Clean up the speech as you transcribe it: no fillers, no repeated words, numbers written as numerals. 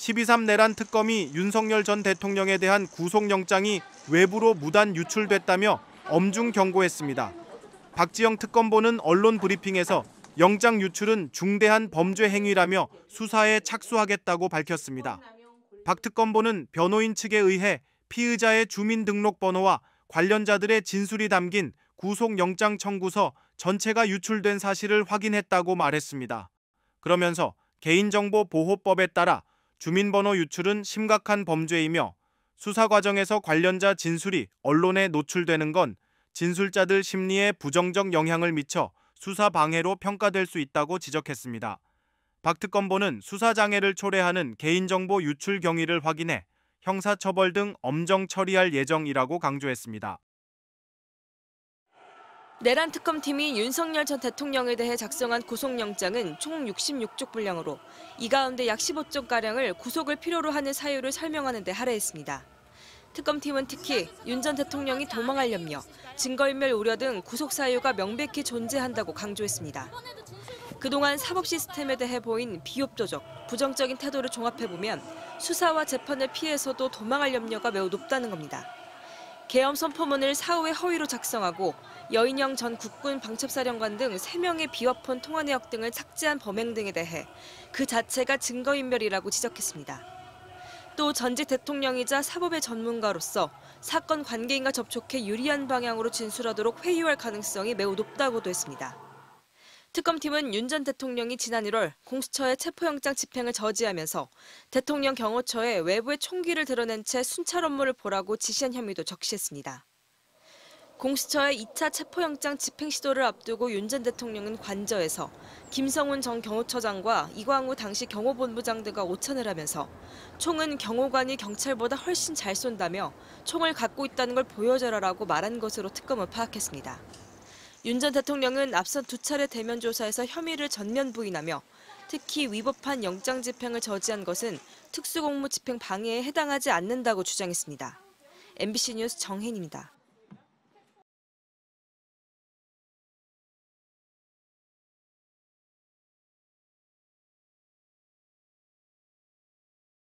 12.3 내란 특검이 윤석열 전 대통령에 대한 구속영장이 외부로 무단 유출됐다며 엄중 경고했습니다. 박지영 특검보는 언론 브리핑에서 영장 유출은 중대한 범죄 행위라며 수사에 착수하겠다고 밝혔습니다. 박 특검보는 변호인 측에 의해 피의자의 주민등록번호와 관련자들의 진술이 담긴 구속영장 청구서 전체가 유출된 사실을 확인했다고 말했습니다. 그러면서 개인정보보호법에 따라 주민번호 유출은 심각한 범죄이며 수사 과정에서 관련자 진술이 언론에 노출되는 건 진술자들 심리에 부정적 영향을 미쳐 수사 방해로 평가될 수 있다고 지적했습니다. 박 특검보는 수사 장애를 초래하는 개인정보 유출 경위를 확인해 형사처벌 등 엄정 처리할 예정이라고 강조했습니다. 내란 특검팀이 윤석열 전 대통령에 대해 작성한 구속영장은 총 66쪽 분량으로 이 가운데 약 15쪽가량을 구속을 필요로 하는 사유를 설명하는 데 할애했습니다. 특검팀은 특히 윤 전 대통령이 도망할 염려, 증거인멸 우려 등 구속 사유가 명백히 존재한다고 강조했습니다. 그동안 사법 시스템에 대해 보인 비협조적, 부정적인 태도를 종합해보면 수사와 재판을 피해서도 도망할 염려가 매우 높다는 겁니다. 계엄 선포문을 사후에 허위로 작성하고 여인영 전 국군 방첩사령관 등 3명의 비화폰 통화 내역 등을 삭제한 범행 등에 대해 그 자체가 증거인멸이라고 지적했습니다. 또 전직 대통령이자 사법의 전문가로서 사건 관계인과 접촉해 유리한 방향으로 진술하도록 회유할 가능성이 매우 높다고도 했습니다. 특검팀은 윤 전 대통령이 지난 1월 공수처의 체포영장 집행을 저지하면서 대통령 경호처에 외부의 총기를 드러낸 채 순찰 업무를 보라고 지시한 혐의도 적시했습니다. 공수처의 2차 체포영장 집행 시도를 앞두고 윤 전 대통령은 관저에서 김성훈 전 경호처장과 이광우 당시 경호본부장 등과 오찬을 하면서 총은 경호관이 경찰보다 훨씬 잘 쏜다며 총을 갖고 있다는 걸 보여줘라라고 말한 것으로 특검은 파악했습니다. 윤 전 대통령은 앞선 2차례 대면 조사에서 혐의를 전면 부인하며 특히 위법한 영장 집행을 저지한 것은 특수공무 집행 방해에 해당하지 않는다고 주장했습니다. MBC 뉴스 정혜인입니다.